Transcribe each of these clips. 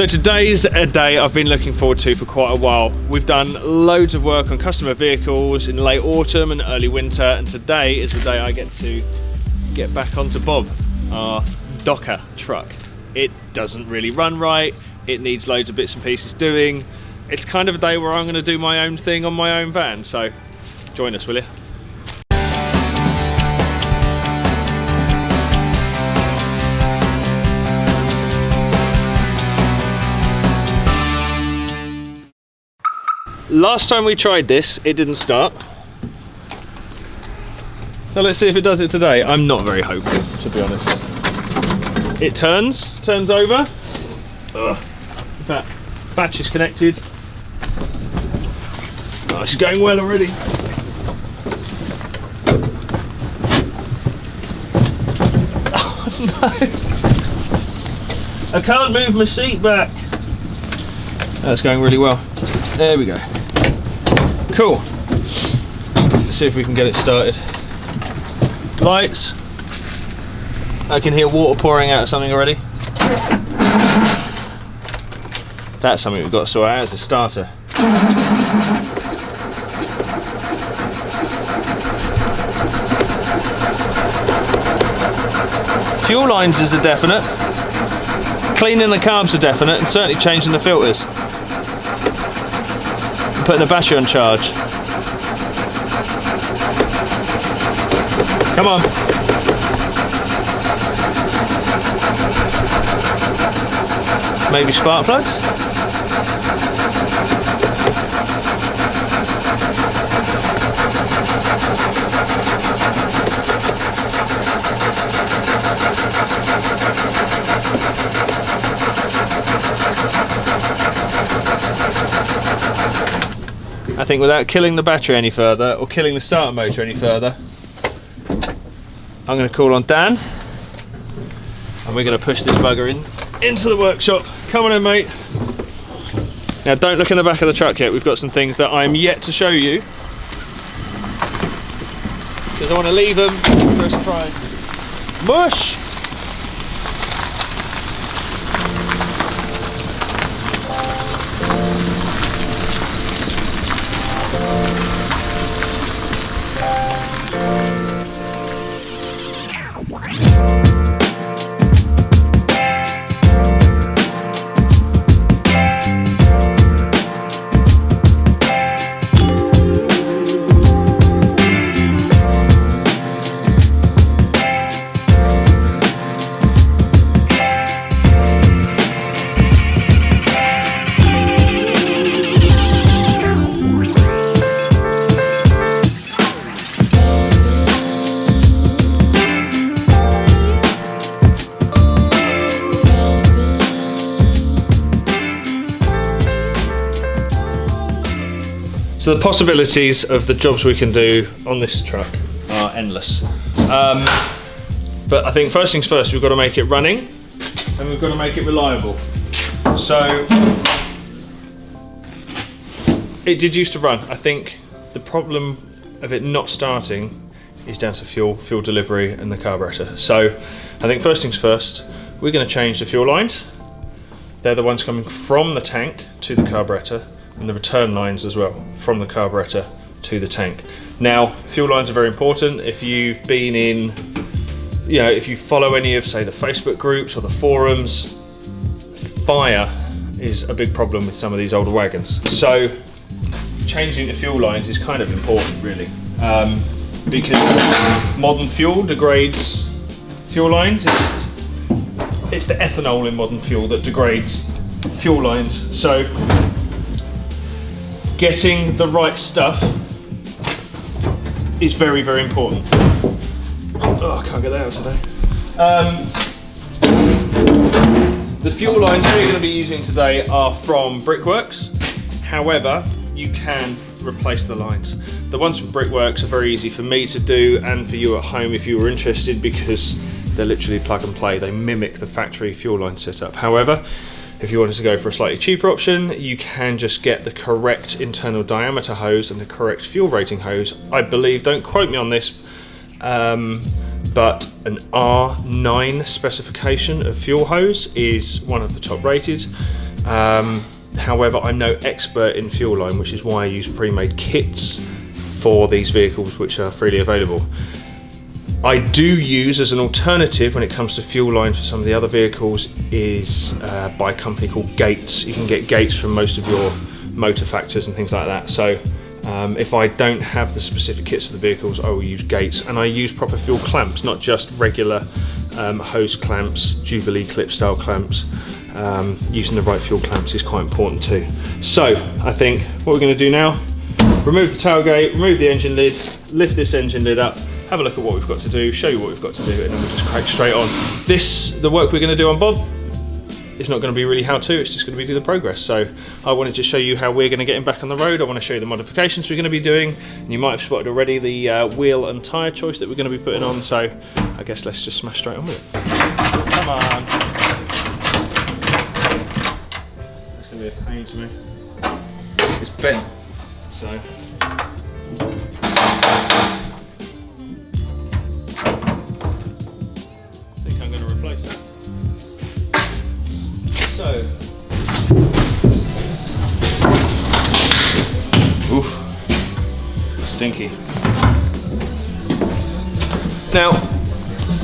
So today's a day I've been looking forward to for quite a while. We've done loads of work on customer vehicles in late autumn and early winter, and today is the day I get to get back onto Bob, our DOKA truck. It doesn't really run right, it needs loads of bits and pieces doing. It's kind of a day where I'm going to do my own thing on my own van, so join us, will you? Last time we tried this, it didn't start. So let's see if it does it today. I'm not very hopeful, to be honest. It turns over. Ugh. That batch is connected. Oh, she's going well already. Oh no! I can't move my seat back. That's going really well. There we go. Cool. Let's see if we can get it started. Lights. I can hear water pouring out of something already. That's something we've got to sort out as a starter. Fuel lines is a definite. Cleaning the carbs are definite, and certainly changing the filters. Putting the battery on charge. Come on. Maybe spark plugs? I think without killing the battery any further or killing the starter motor any further, I'm going to call on Dan and we're going to push this bugger into the workshop. Come on in, mate. Now don't look in the back of the truck yet, we've got some things that I'm yet to show you because I want to leave them for a surprise. Mush! So the possibilities of the jobs we can do on this truck are endless. But I think first things first, we've got to make it running and we've got to make it reliable. So it did used to run. I think the problem of it not starting is down to fuel delivery and the carburetor. So I think first things first, we're going to change the fuel lines. They're the ones coming from the tank to the carburetor, and the return lines as well, from the carburetor to the tank. Now, fuel lines are very important. If you've been in, if you follow any of, say, the Facebook groups or the forums, fire is a big problem with some of these older wagons. So, changing the fuel lines is kind of important, really, because modern fuel degrades fuel lines. It's the ethanol in modern fuel that degrades fuel lines. So, getting the right stuff is very, very important. Oh, I can't get that out today. The fuel lines we're going to be using today are from Brickworks. However, you can replace the lines. The ones from Brickworks are very easy for me to do and for you at home if you were interested, because they're literally plug and play. They mimic the factory fuel line setup. However, if you wanted to go for a slightly cheaper option, you can just get the correct internal diameter hose and the correct fuel rating hose. I believe, don't quote me on this, but an R9 specification of fuel hose is one of the top rated. However, I'm no expert in fuel line, which is why I use pre-made kits for these vehicles, which are freely available. I do use as an alternative when it comes to fuel line for some of the other vehicles is by a company called Gates. You can get Gates from most of your motor factors and things like that. So if I don't have the specific kits for the vehicles, I will use Gates, and I use proper fuel clamps, not just regular hose clamps, Jubilee clip style clamps. Using the right fuel clamps is quite important too. So I think what we're going to do now, remove the tailgate, remove the engine lid, lift this engine lid up, have a look at what we've got to do, show you what we've got to do, and then we'll just crack straight on. The work we're going to do on Bob, it's not going to be really how-to, it's just going to be do the progress. So I wanted to show you how we're going to get him back on the road. I want to show you the modifications we're going to be doing, and you might have spotted already the wheel and tyre choice that we're going to be putting on. So I guess let's just smash straight on with it. Come on. That's going to be a pain to me. It's bent, so. Oof, stinky. Now,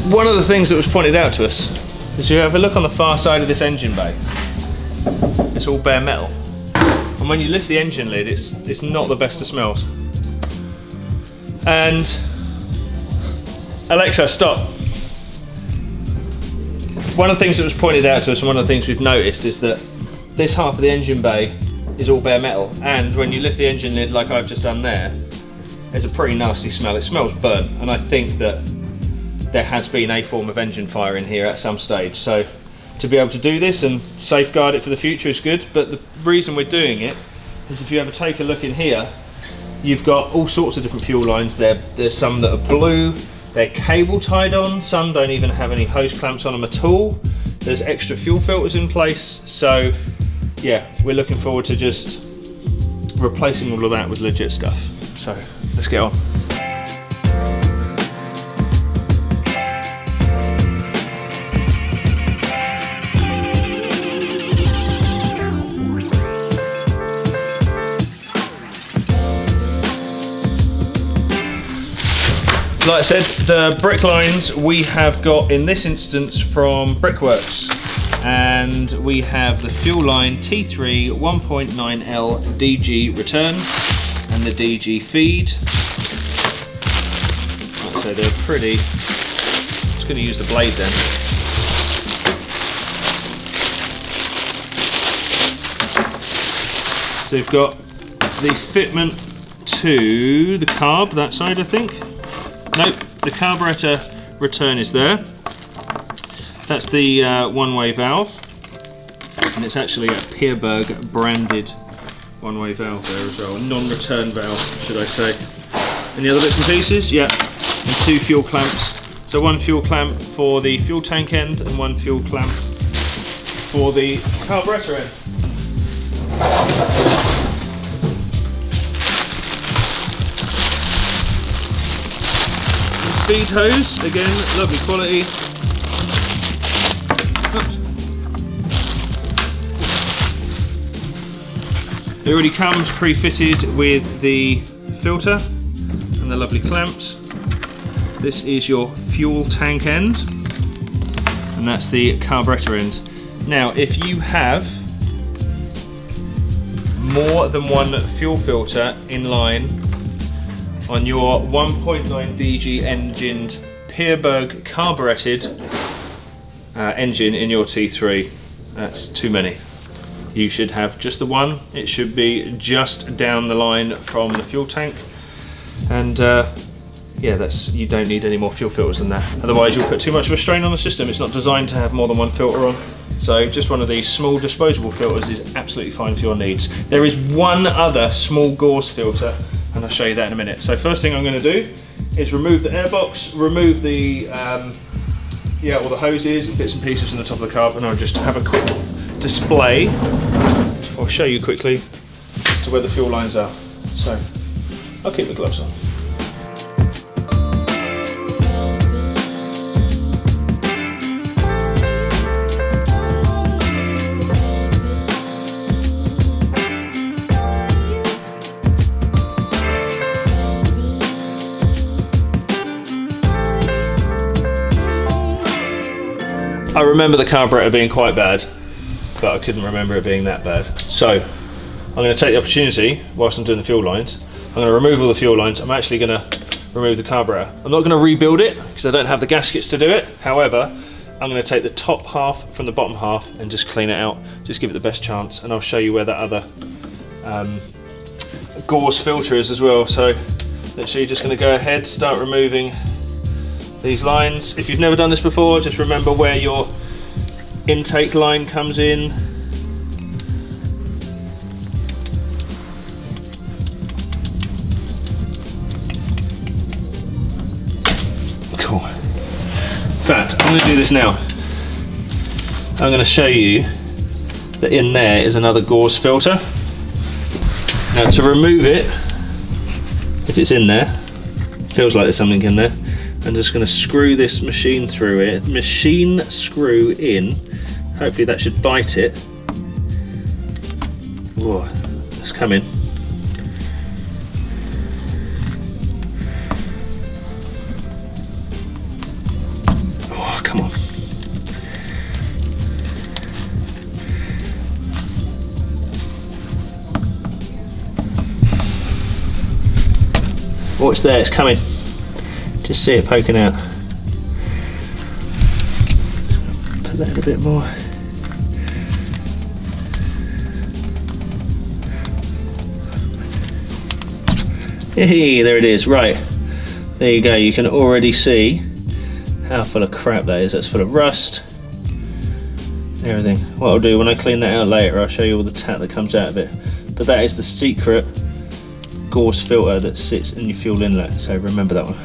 one of the things that was pointed out to us is you have a look on the far side of this engine bay. It's all bare metal, and when you lift the engine lid, it's not the best of smells. And Alexa, stop. One of the things that was pointed out to us, and one of the things we've noticed, is that this half of the engine bay is all bare metal, and when you lift the engine lid like I've just done there's a pretty nasty smell. It smells burnt, and I think that there has been a form of engine fire in here at some stage. So to be able to do this and safeguard it for the future is good, but the reason we're doing it is if you ever take a look in here, you've got all sorts of different fuel lines. There's some that are blue, they're cable tied on, some don't even have any hose clamps on them at all. There's extra fuel filters in place, so yeah, we're looking forward to just replacing all of that with legit stuff. So let's get on. Like I said, the brick lines we have got in this instance from Brickworks, and we have the fuel line T3 1.9L DG return and the DG feed. So they're pretty. I'm just going to use the blade then. So we've got the fitment to the carb, that side I think. Nope, the carburetor return is there. That's the one-way valve, and it's actually a Peerberg branded one-way valve there as well, a non-return valve should I say. Any other bits and pieces? Yeah, and two fuel clamps. So one fuel clamp for the fuel tank end and one fuel clamp for the carburetor end. Feed hose, again, lovely quality. Oops. It already comes pre-fitted with the filter and the lovely clamps. This is your fuel tank end, and that's the carburetor end. Now, if you have more than one fuel filter in line on your 1.9 DG engined Peerberg carburetted engine in your T3, that's too many. You should have just the one. It should be just down the line from the fuel tank, and yeah, you don't need any more fuel filters than that. Otherwise you'll put too much of a strain on the system. It's not designed to have more than one filter on. So just one of these small disposable filters is absolutely fine for your needs. There is one other small gauze filter, and I'll show you that in a minute. So first thing I'm going to do is remove the airbox, remove the all the hoses and bits and pieces from the top of the carb, and I'll just have a quick display, or show you quickly as to where the fuel lines are. So I'll keep the gloves on. I remember the carburetor being quite bad, but I couldn't remember it being that bad. So I'm going to take the opportunity, whilst I'm doing the fuel lines, I'm going to remove all the fuel lines. I'm actually going to remove the carburetor. I'm not going to rebuild it because I don't have the gaskets to do it. However, I'm going to take the top half from the bottom half and just clean it out, just give it the best chance, and I'll show you where that other gauze filter is as well. So literally just going to go ahead, start removing these lines. If you've never done this before, just remember where your intake line comes in. Cool. In fact, I'm going to do this now. I'm going to show you that in there is another gauze filter. Now to remove it, if it's in there, feels like there's something in there, I'm just going to screw this machine screw in. Hopefully that should bite it. Whoa, it's coming. Oh, come on. Oh, it's there, it's coming. Just see it poking out. Put that in a bit more. Hey, there it is. Right, there you go. You can already see how full of crap that is. That's full of rust, everything. What I'll do when I clean that out later, I'll show you all the tat that comes out of it. But that is the secret gauze filter that sits in your fuel inlet, so remember that one.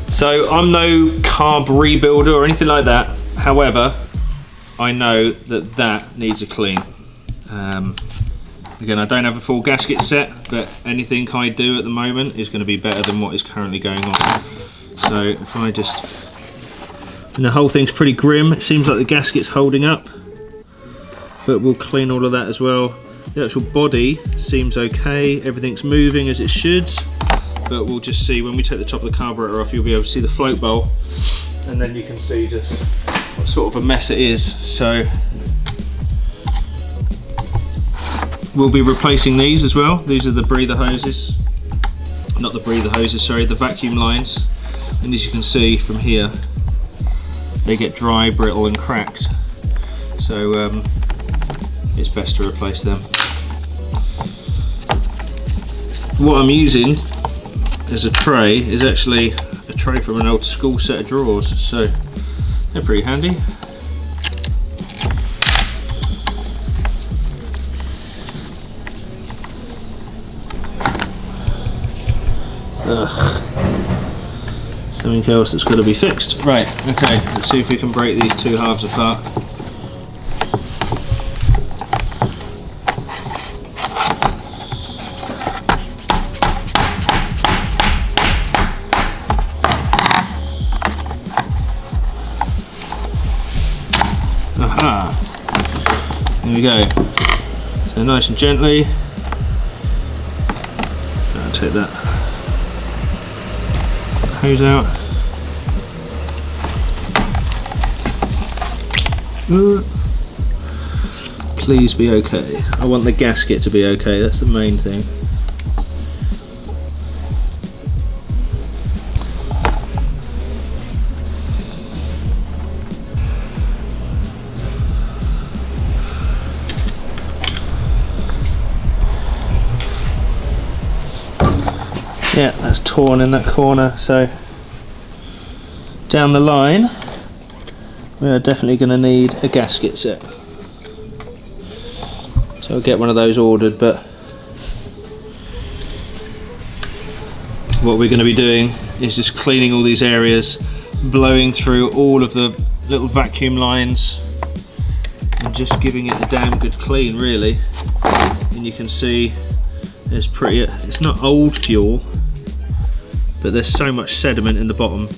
So I'm no carb rebuilder or anything like that. However, I know that that needs a clean. Again, I don't have a full gasket set, but anything I do at the moment is going to be better than what is currently going on. So if I just, and the whole thing's pretty grim. It seems like the gasket's holding up, but we'll clean all of that as well. The actual body seems okay. Everything's moving as it should. But we'll just see when we take the top of the carburetor off, you'll be able to see the float bowl, and then you can see just what sort of a mess it is. So we'll be replacing these as well. These are the breather hoses, not the breather hoses, sorry, the vacuum lines. And as you can see from here, they get dry, brittle and cracked. So it's best to replace them. What I'm using as a tray is actually a tray from an old school set of drawers, so they're pretty handy. Ugh. Something else that's got to be fixed. Right, okay, let's see if we can break these two halves apart. Aha! There we go. So nice and gently. I'll take that hose out. Please be okay. I want the gasket to be okay, that's the main thing. Yeah, that's torn in that corner, so down the line we are definitely going to need a gasket set. So I'll get one of those ordered, but what we're going to be doing is just cleaning all these areas, blowing through all of the little vacuum lines and just giving it a damn good clean, really. And you can see there's it's not old fuel, but there's so much sediment in the bottom.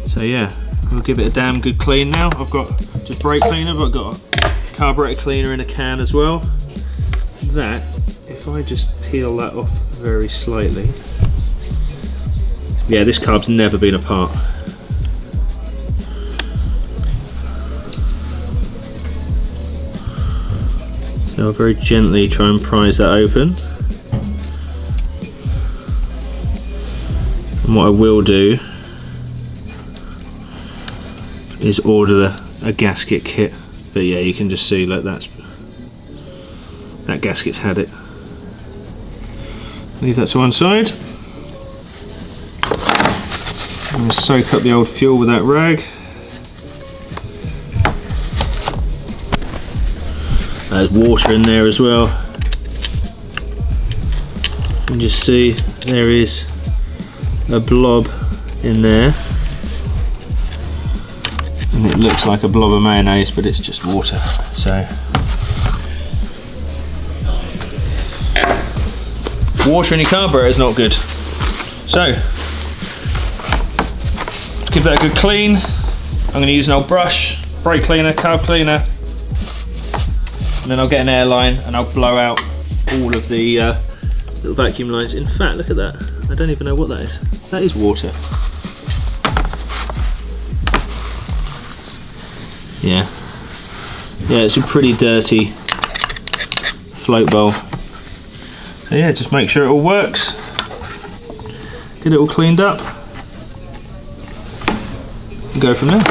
So yeah, we'll give it a damn good clean now. I've got just brake cleaner, but I've got a carburetor cleaner in a can as well. That, if I just peel that off very slightly, yeah, this carb's never been apart. So I'll very gently try and prise that open. And what I will do is order a gasket kit. But yeah, you can just see, like, that gasket's had it. Leave that to one side. I'm going to soak up the old fuel with that rag. There's water in there as well. You can just see there is a blob in there. And it looks like a blob of mayonnaise, but it's just water. So water in your carburetor is not good. So give that a good clean. I'm going to use an old brush, brake cleaner, carb cleaner, and then I'll get an air line and I'll blow out all of the little vacuum lines. In fact, look at that. I don't even know what that is. That is water. Yeah, it's a pretty dirty float bowl. So yeah, just make sure it all works. Get it all cleaned up. And go from there.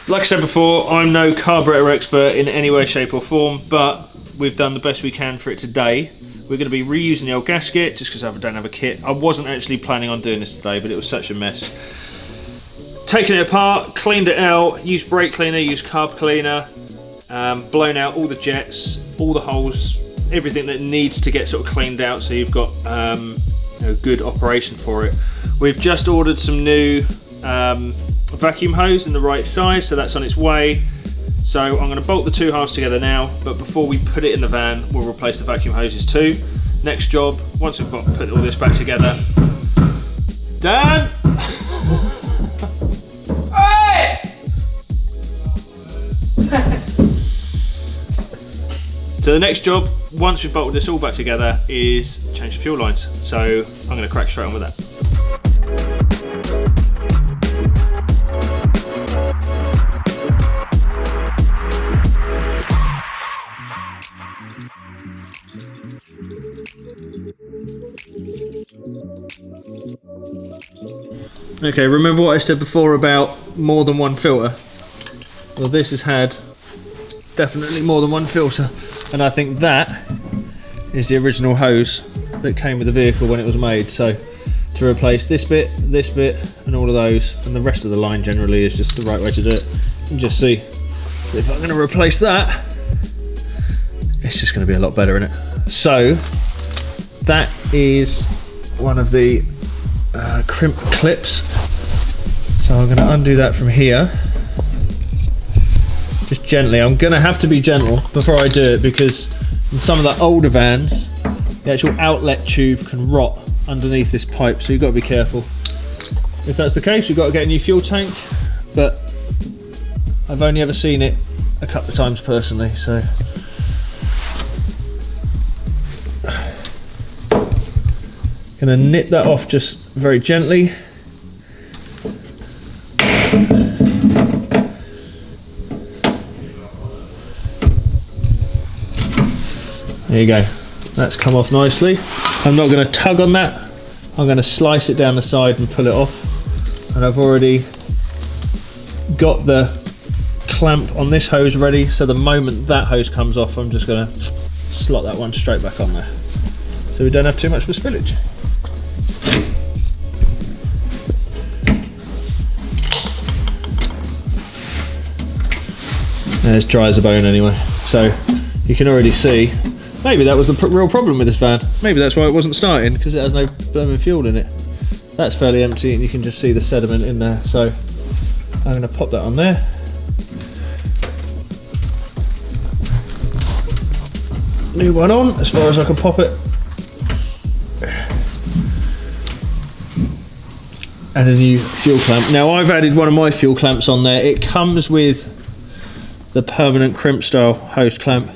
Like I said before, I'm no carburetor expert in any way, shape or form, but we've done the best we can for it today. We're going to be reusing the old gasket just because I don't have a kit. I wasn't actually planning on doing this today, but it was such a mess. Taking it apart, cleaned it out, used brake cleaner, used carb cleaner, blown out all the jets, all the holes, everything that needs to get sort of cleaned out so you've got good operation for it. We've just ordered some new vacuum hose in the right size, so that's on its way. So I'm going to bolt the two halves together now, but before we put it in the van, we'll replace the vacuum hoses too. Next job, once we've put all this back together. Dan! Hey! So the next job, once we've bolted this all back together, is change the fuel lines. So I'm going to crack straight on with that. Okay, remember what I said before about more than one filter? Well, this has had definitely more than one filter, and I think that is the original hose that came with the vehicle when it was made. So to replace this bit, and all of those, and the rest of the line generally is just the right way to do it. And just see, if I'm going to replace that, it's just going to be a lot better, isn't it? So that is one of the crimp clips. So I'm going to undo that from here. Just gently. I'm going to have to be gentle before I do it, because in some of the older vans, the actual outlet tube can rot underneath this pipe, so you've got to be careful. If that's the case, you've got to get a new fuel tank, but I've only ever seen it a couple of times personally, so Gonna nip that off just very gently. There you go, that's come off nicely. I'm not going to tug on that, I'm going to slice it down the side and pull it off. And I've already got the clamp on this hose ready, so the moment that hose comes off, I'm just going to slot that one straight back on there, so we don't have too much of a spillage. It's dry as a bone anyway, so you can already see. Maybe that was the real problem with this van. Maybe that's why it wasn't starting, because it has no blooming fuel in it. That's fairly empty and you can just see the sediment in there. So I'm going to pop that on there. New one on, as far as I can pop it. And a new fuel clamp. Now I've added one of my fuel clamps on there. It comes with the permanent crimp style hose clamp.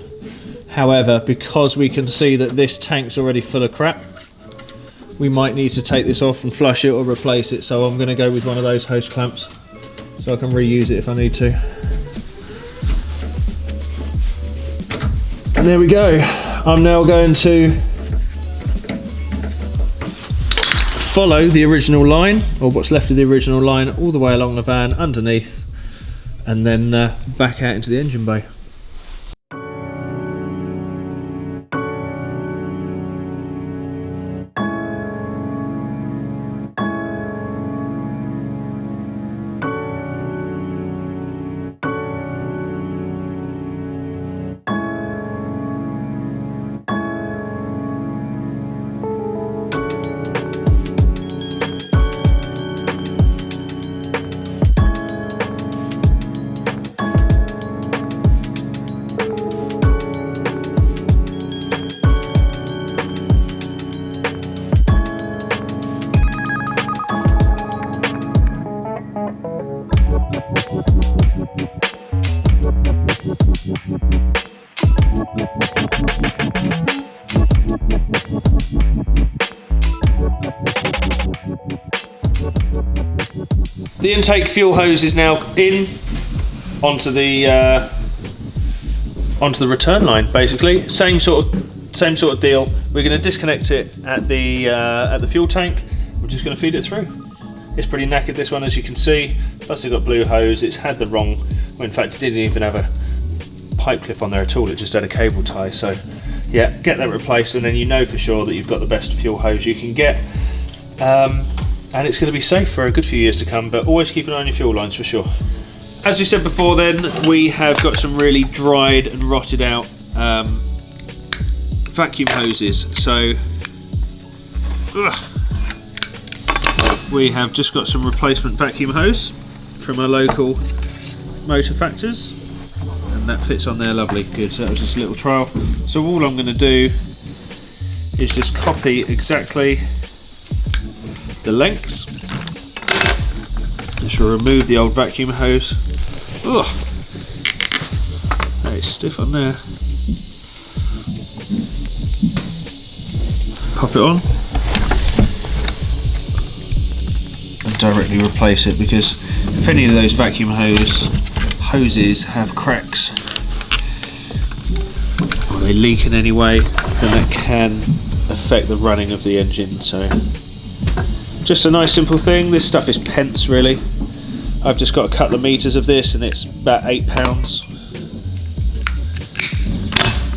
However, because we can see that this tank's already full of crap, we might need to take this off and flush it or replace it. So I'm going to go with one of those hose clamps so I can reuse it if I need to. And there we go. I'm now going to follow the original line, or what's left of the original line, all the way along the van underneath, and then back out into the engine bay. The intake fuel hose is now in onto the return line. Basically, same sort of deal. We're going to disconnect it at the fuel tank. We're just going to feed it through. It's pretty knackered, this one, as you can see. Plus, it's got blue hose. It's had the wrong. Well, in fact, it didn't even have a pipe clip on there at all. It just had a cable tie. So, yeah, get that replaced, and then you know for sure that you've got the best fuel hose you can get. And it's going to be safe for a good few years to come, but always keep an eye on your fuel lines for sure. As we said before then, we have got some really dried and rotted out vacuum hoses. So we have just got some replacement vacuum hose from our local motor factors, and that fits on there lovely. Good, so that was just a little trial. So all I'm going to do is just copy exactly the lengths. Just remove the old vacuum hose. Ugh, that is stiff on there. Pop it on and directly replace it, because if any of those vacuum hoses have cracks or they leak in any way, then that can affect the running of the engine. So just a nice simple thing. This stuff is pence really. I've just got a couple of meters of this and it's about £8.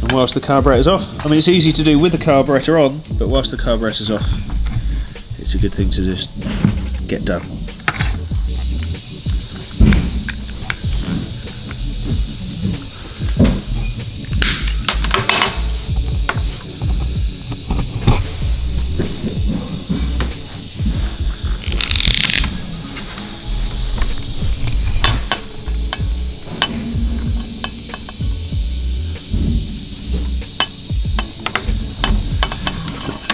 And whilst the carburetor's off, I mean, it's easy to do with the carburetor on, but whilst the carburetor's off, it's a good thing to just get done.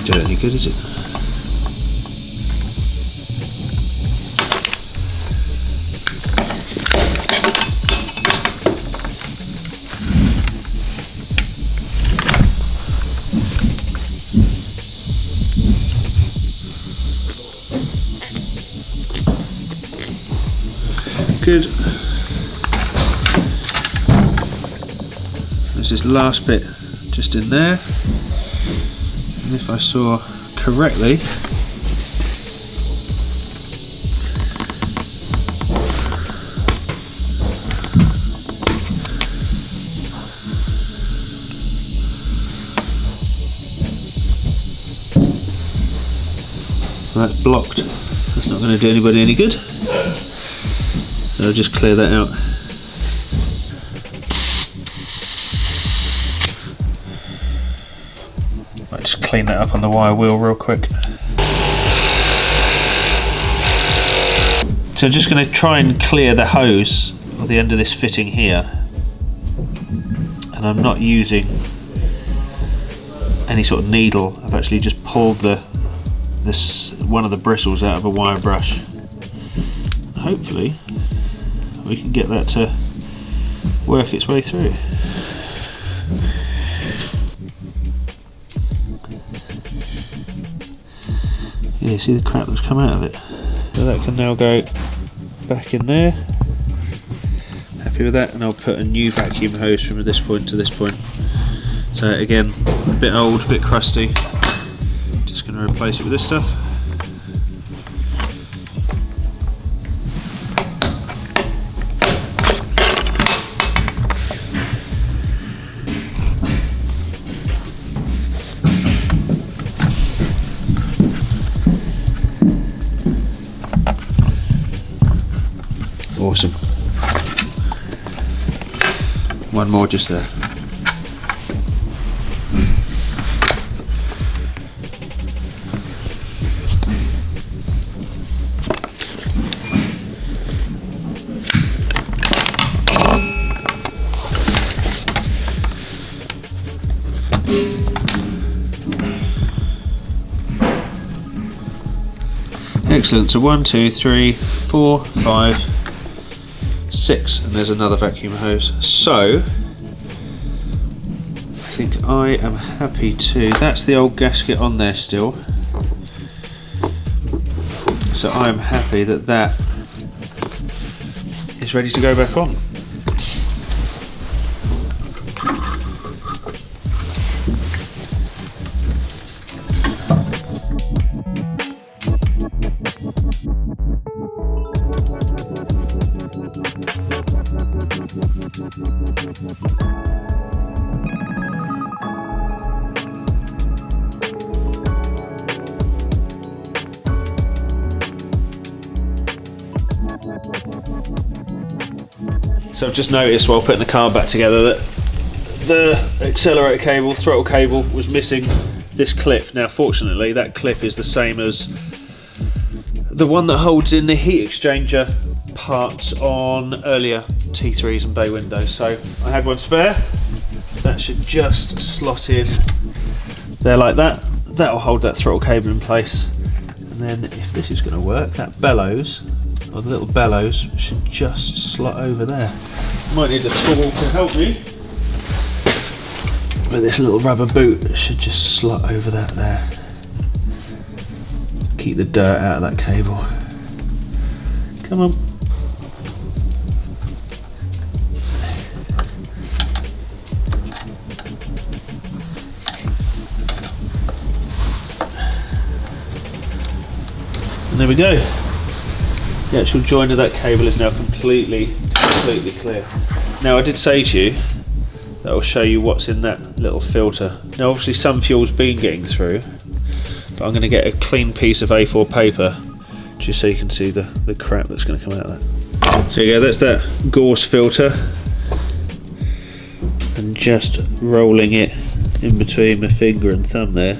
Do it any good, is it? good. There's this last bit just in there, and if I saw correctly, that's blocked. That's not going to do anybody any good. So I'll just clear that out. Might just clean that up on the wire wheel real quick. So I'm just going to try and clear the hose or the end of this fitting here, and I'm not using any sort of needle. I've actually just pulled one of the bristles out of a wire brush. Hopefully we can get that to work its way through. Yeah, see the crap that's come out of it? So that can now go back in there. Happy with that, and I'll put a new vacuum hose from this point to this point. So again, a bit old, a bit crusty. Just going to replace it with this stuff. Awesome. One more just there. Excellent. So 1, 2, 3, 4, 5, 6, and there's another vacuum hose. So I think I am happy to. That's the old gasket on there still. So I am happy that that is ready to go back on. So I've just noticed while putting the car back together that the accelerator cable, throttle cable, was missing this clip. Now fortunately that clip is the same as the one that holds in the heat exchanger parts on earlier T3s and bay windows. So I had one spare. That should just slot in there like that. That'll hold that throttle cable in place. And then if this is going to work, that bellows, or the little bellows, should just slot over there. Might need a tool to help me. But this little rubber boot should just slot over that there. Keep the dirt out of that cable. Come on. And there we go. The actual join of that cable is now completely clear. Now I did say to you that I'll show you what's in that little filter. Now obviously some fuel's been getting through, but I'm going to get a clean piece of A4 paper just so you can see the crap that's going to come out of that. So yeah, that's that Gorse filter, and just rolling it in between my finger and thumb there,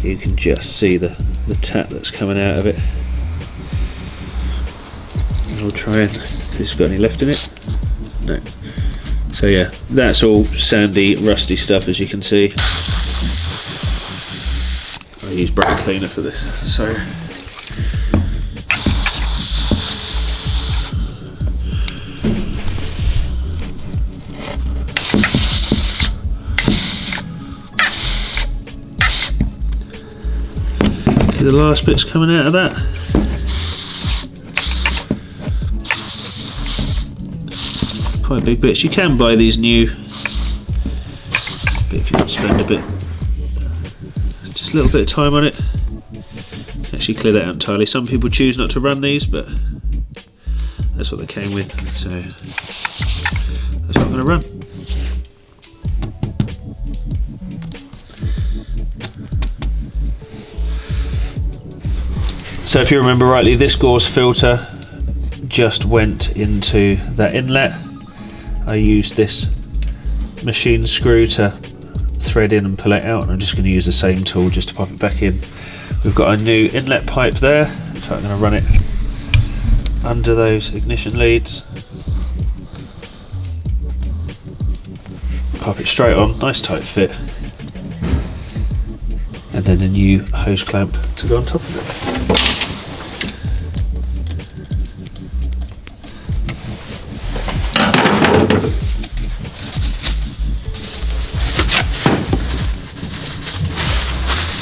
you can just see the tap that's coming out of it. I'll try and see if it's got any left in it. No. So yeah, that's all sandy, rusty stuff, as you can see. I use brake cleaner for this. So see the last bits coming out of that. quite big bits. You can buy these new, but if you want to spend a bit, just a little bit of time on it, actually clear that out entirely. Some people choose not to run these, but that's what they came with, so that's what I'm going to run. So if you remember rightly, this gauze filter just went into that inlet. I used this machine screw to thread in and pull it out, and I'm just going to use the same tool just to pop it back in. We've got a new inlet pipe there, so I'm going to run it under those ignition leads. Pop it straight on, nice tight fit. And then a new hose clamp to go on top of it.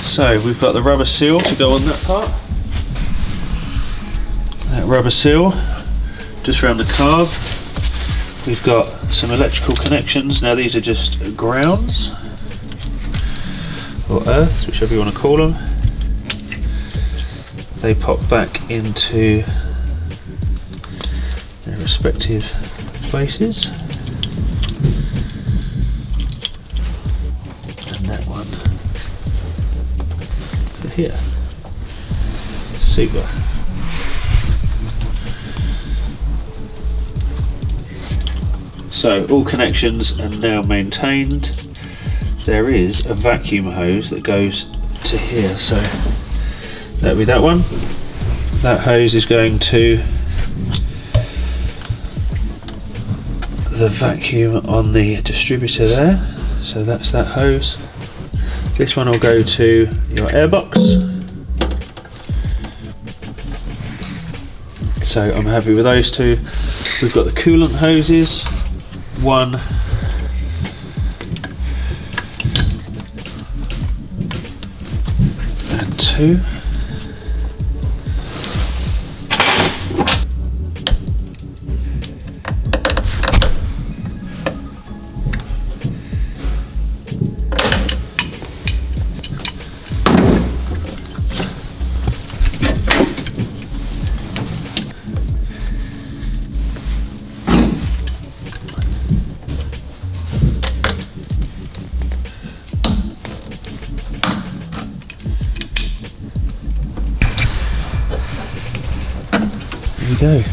So we've got the rubber seal to go on that part. That rubber seal just around the carb. We've got some electrical connections. Now these are just grounds or earths, whichever you want to call them. They pop back into their respective places. And that one here. Super. So all connections are now maintained. There is a vacuum hose that goes to here, so that'll be that one. That hose is going to the vacuum on the distributor there, so that's that hose. This one will go to your airbox. So I'm happy with those two. We've got the coolant hoses, 1 and 2. Go.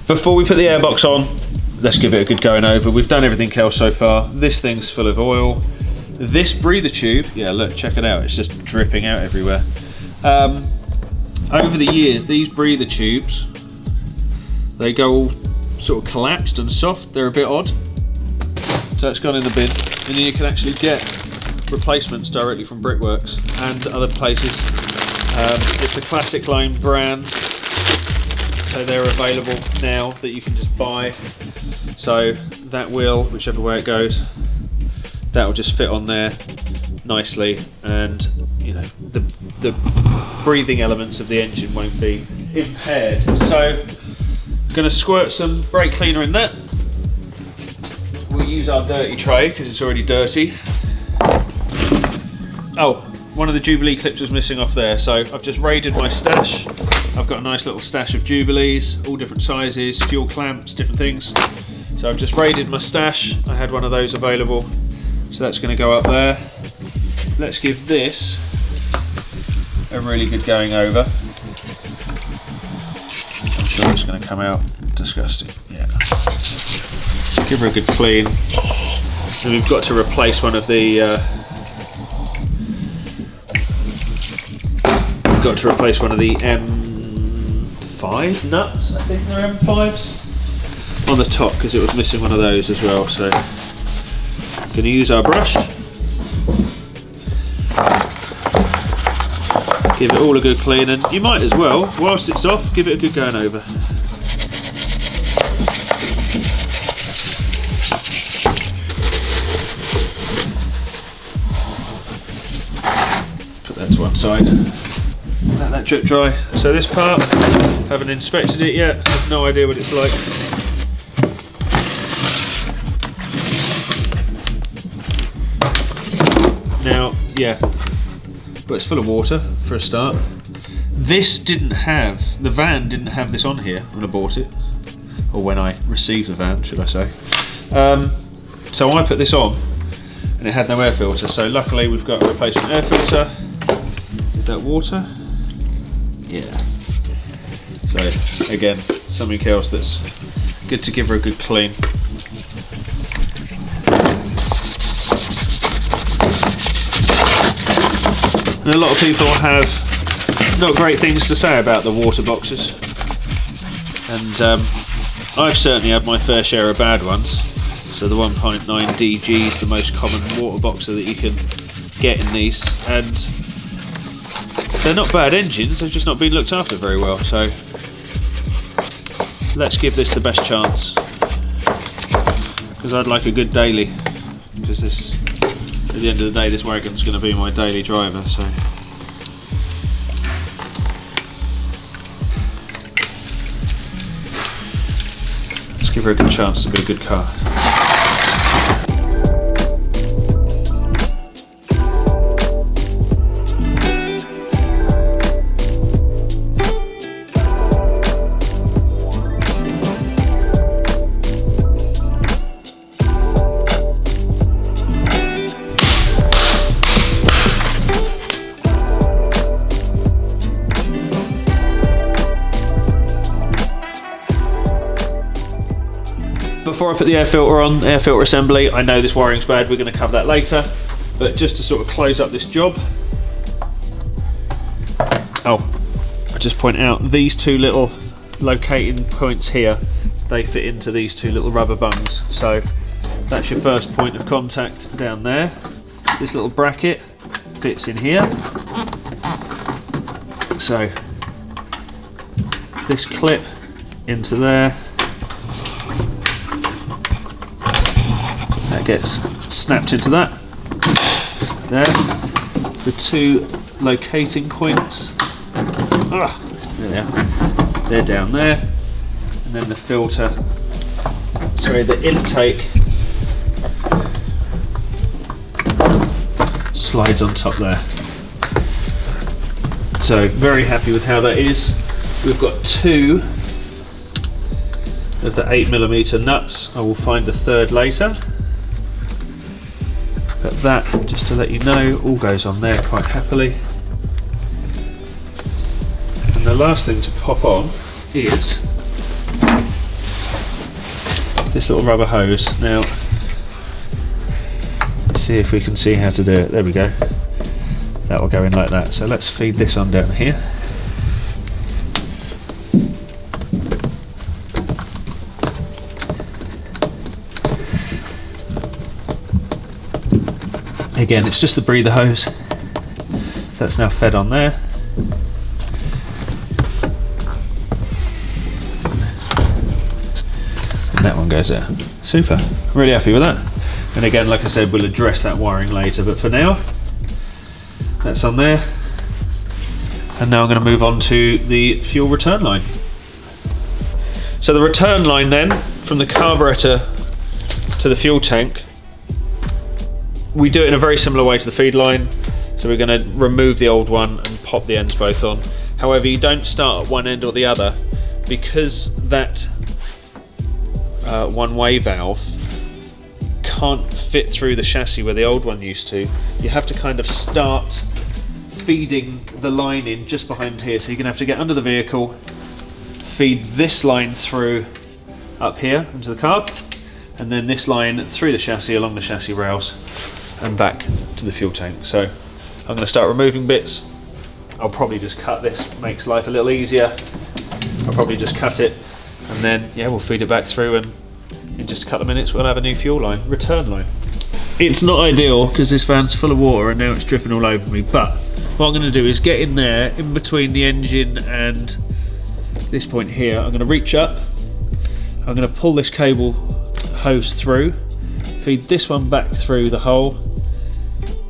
Before we put the airbox on, let's give it a good going over. We've done everything else so far. This thing's full of oil. This breather tube, yeah, look, check it out. It's just dripping out everywhere. Over the years, these breather tubes, they go all sort of collapsed and soft. They're a bit odd. So it's gone in the bin, and then you can actually get replacements directly from Brickworks and other places. It's a Classic Line brand, so they're available now that you can just buy. So that will, whichever way it goes, that will just fit on there nicely, and you know the breathing elements of the engine won't be impaired. So I'm going to squirt some brake cleaner in that. We'll use our dirty tray because it's already dirty. Oh, one of the Jubilee clips was missing off there, so I've just raided my stash. I've got a nice little stash of Jubilees, all different sizes, fuel clamps, different things. So I've just raided my stash. I had one of those available, so that's going to go up there. Let's give this a really good going over. I'm sure it's going to come out disgusting. Yeah. Give her a good clean. And we've got to replace one of the M5 nuts. I think they're M5s on the top because it was missing one of those as well. So I'm going to use our brush, give it all a good clean, and you might as well, whilst it's off, give it a good going over. Put that to one side. Let that drip dry. So this part, haven't inspected it yet, have no idea what it's like. yeah, but it's full of water for a start. This didn't have, the van didn't have this on here when I bought it, or when I received the van, should I say. So I put this on and it had no air filter, so luckily we've got a replacement air filter. Is that water? Yeah. So again, something else that's good to give her a good clean. And a lot of people have not great things to say about the water boxes, and I've certainly had my fair share of bad ones. So the 1.9 DG is the most common water boxer that you can get in these, and they're not bad engines, they've just not been looked after very well. So let's give this the best chance, because I'd like a good daily, because this, at the end of the day, this wagon's going to be my daily driver. So let's give her a good chance to be a good car. Before I put the air filter on, air filter assembly, I know this wiring's bad, we're going to cover that later, but just to sort of close up this job, I just point out these two little locating points here, they fit into these two little rubber bungs, so that's your first point of contact down there. This little bracket fits in here, so this clip into there, that gets snapped into that. There, the two locating points, there they are, they're down there, and then the filter, sorry, the intake slides on top there. So very happy with how that is. We've got two of the 8mm nuts. I will find the third later. But that, just to let you know, all goes on there quite happily. And the last thing to pop on is this little rubber hose. Now, let's see if we can see how to do it. There we go. That will go in like that. So let's feed this on down here. Again, it's just the breather hose, so that's now fed on there. And that one goes there. Super, really happy with that. And again, like I said, we'll address that wiring later, but for now, that's on there. And now I'm going to move on to the fuel return line. So the return line then, from the carburetor to the fuel tank, we do it in a very similar way to the feed line. So we're going to remove the old one and pop the ends both on. However, you don't start at one end or the other, because that one-way valve can't fit through the chassis where the old one used to. You have to kind of start feeding the line in just behind here. So you're going to have to get under the vehicle, feed this line through up here into the carb, and then this line through the chassis along the chassis rails and back to the fuel tank. So I'm going to start removing bits. I'll probably just cut this, makes life a little easier. I'll probably just cut it, and then yeah, we'll feed it back through, and in just a couple of minutes we'll have a new fuel line, return line. It's not ideal because this van's full of water and now it's dripping all over me, but what I'm going to do is get in there, in between the engine and this point here. I'm going to reach up, I'm going to pull this cable hose through, feed this one back through the hole.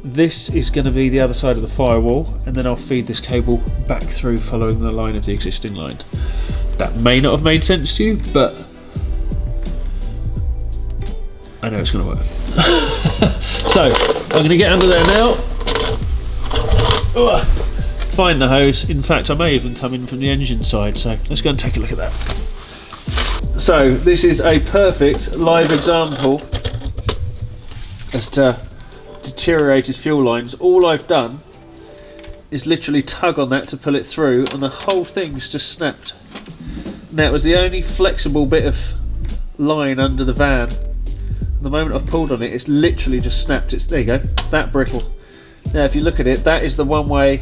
This is going to be the other side of the firewall, and then I'll feed this cable back through following the line of the existing line. That may not have made sense to you, but I know it's going to work. So I'm going to get under there now, find the hose. In fact, I may even come in from the engine side, so let's go and take a look at that. So this is a perfect live example as to deteriorated fuel lines. All I've done is literally tug on that to pull it through, and the whole thing's just snapped. Now, it was the only flexible bit of line under the van. The moment I've pulled on it, it's literally just snapped. There you go, that brittle. Now if you look at it, that is the one-way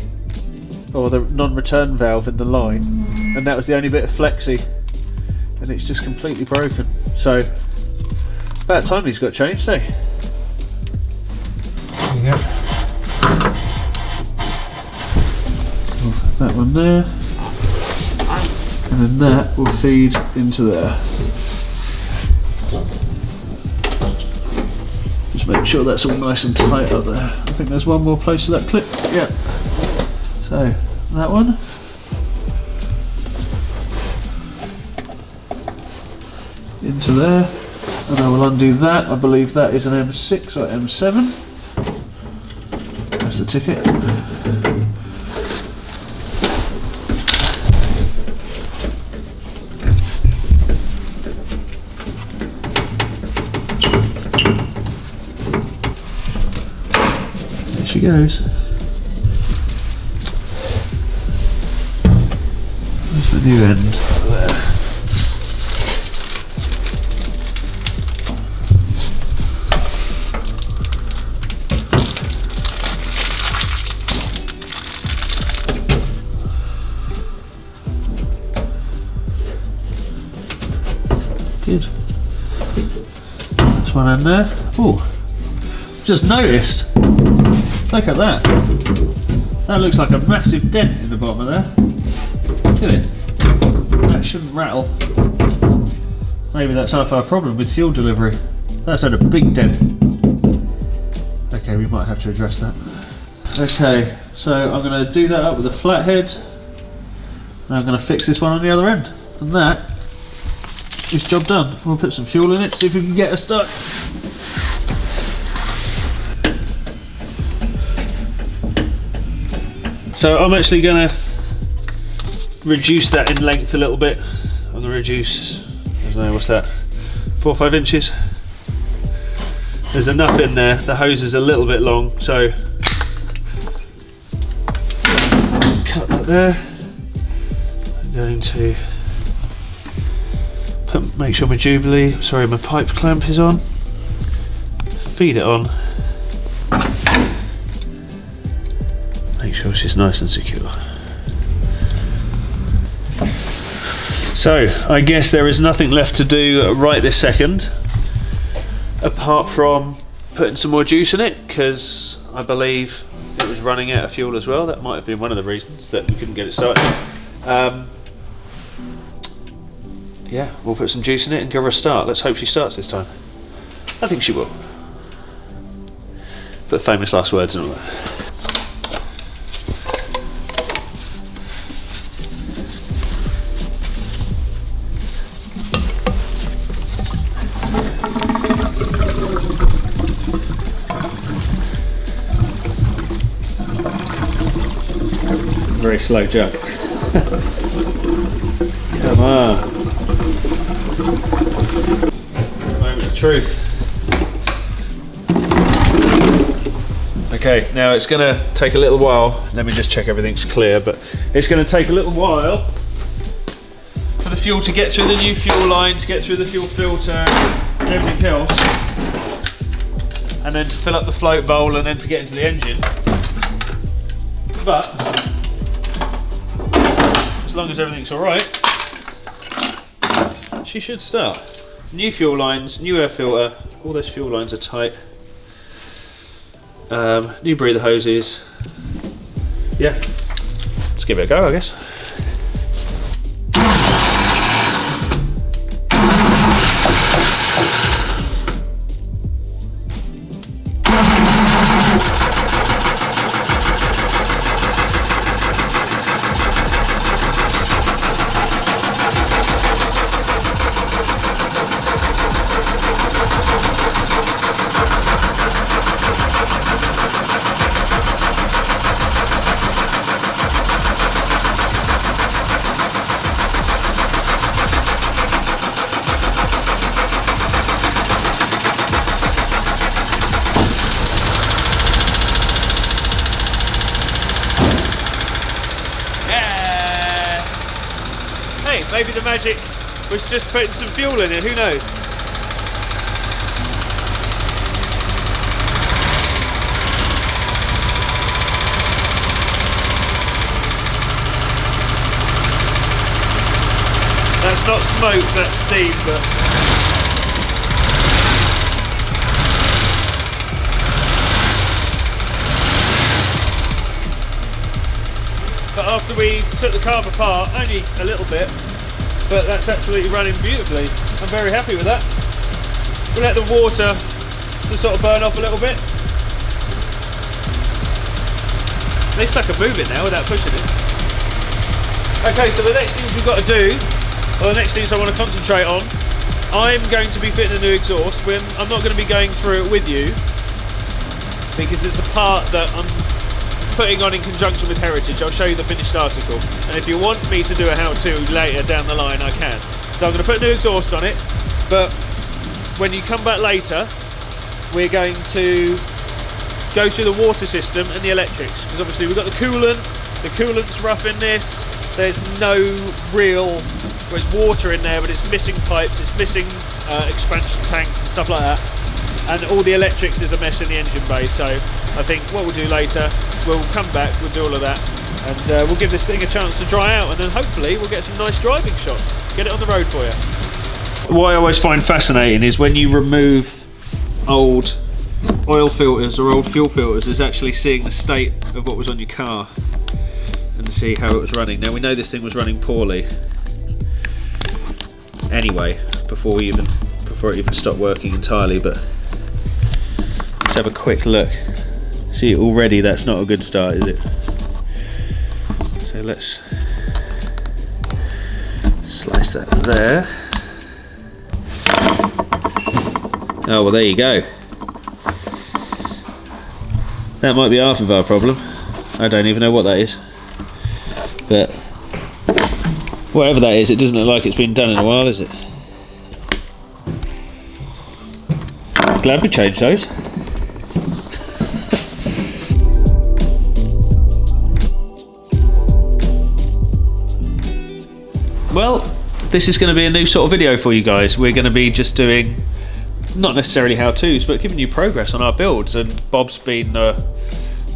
or the non-return valve in the line, and that was the only bit of flexi, and it's just completely broken. So about time these got changed, eh? There you go. That one there, and then that will feed into there. Just make sure that's all nice and tight up there. I think there's one more place to that clip. Yeah. So that one. Into there. And I will undo that. I believe that is an M6 or M7. That's the ticket. She goes. There's the new end there. Good. There's one in there. Oh, just noticed. Look at that. That looks like a massive dent in the bottom of there. Look at it. That shouldn't rattle. Maybe that's half our problem with fuel delivery. That's had a big dent. Okay, we might have to address that. Okay, so I'm going to do that up with a flathead. And I'm going to fix this one on the other end. And that is job done. We'll put some fuel in it, see if we can get a start. So I'm actually going to reduce that in length a little bit. I'm going to reduce, I don't know, what's that, 4 or 5 inches. There's enough in there. The hose is a little bit long, so cut that there. I'm going to make sure my my pipe clamp is on. Feed it on. Make sure she's nice and secure. So I guess there is nothing left to do right this second apart from putting some more juice in it, because I believe it was running out of fuel as well. That might have been one of the reasons that we couldn't get it started. Yeah, we'll put some juice in it and give her a start. Let's hope she starts this time. I think she will. But famous last words and all that. Very slow jump. Come on. Moment of truth. Okay, now it's going to take a little while. Let me just check everything's clear, but it's going to take a little while for the fuel to get through the new fuel line, to get through the fuel filter and everything else, and then to fill up the float bowl and then to get into the engine. But as long as everything's alright, she should start. New fuel lines, new air filter, all those fuel lines are tight. New breather hoses. Yeah, let's give it a go, I guess. Maybe the magic was just putting some fuel in it, who knows? That's not smoke, that's steam, but after we took the carb apart, only a little bit, but that's absolutely running beautifully. I'm very happy with that. We'll let the water just sort of burn off a little bit. At least I can move it now without pushing it. Okay, so the next things we've got to do, or the next things I want to concentrate on, I'm going to be fitting a new exhaust. I'm not going to be going through it with you, because it's a part that I'm putting on in conjunction with Heritage. I'll show you the finished article, and if you want me to do a how-to later down the line, I can. So I'm going to put a new exhaust on it, but when you come back later, we're going to go through the water system and the electrics, because obviously we've got the coolant's rough in this, there's no real, there's water in there, but it's missing pipes, it's missing expansion tanks and stuff like that, and all the electrics is a mess in the engine bay. So I think what we'll do later, we'll come back, we'll do all of that, and we'll give this thing a chance to dry out, and then hopefully we'll get some nice driving shots, get it on the road for you. What I always find fascinating is when you remove old oil filters or old fuel filters, is actually seeing the state of what was on your car and see how it was running. Now we know this thing was running poorly anyway before it even stopped working entirely, but let's have a quick look. See, already that's not a good start, is it? So let's slice that there. Oh well, there you go. That might be half of our problem. I don't even know what that is, but whatever that is, it doesn't look like it's been done in a while, is it? Glad we changed those. Well, this is going to be a new sort of video for you guys. We're going to be just doing, not necessarily how-tos, but giving you progress on our builds, and Bob's been the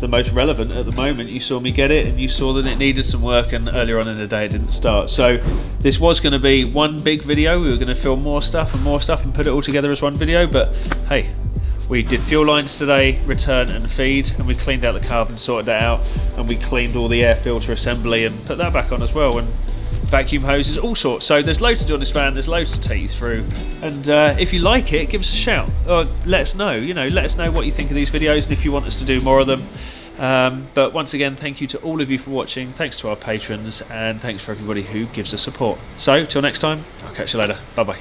most relevant at the moment. You saw me get it, and you saw that it needed some work, and earlier on in the day it didn't start. So this was going to be one big video. We were going to film more stuff and put it all together as one video, but hey, we did fuel lines today, return and feed, and we cleaned out the carb and sorted that out, and we cleaned all the air filter assembly and put that back on as well, and vacuum hoses, all sorts. So there's loads to do on this van, there's loads to take you through, and if you like it, give us a shout, or let us know, let us know what you think of these videos and if you want us to do more of them. But once again, thank you to all of you for watching, thanks to our patrons, and thanks for everybody who gives us support. So till next time, I'll catch you later, bye bye.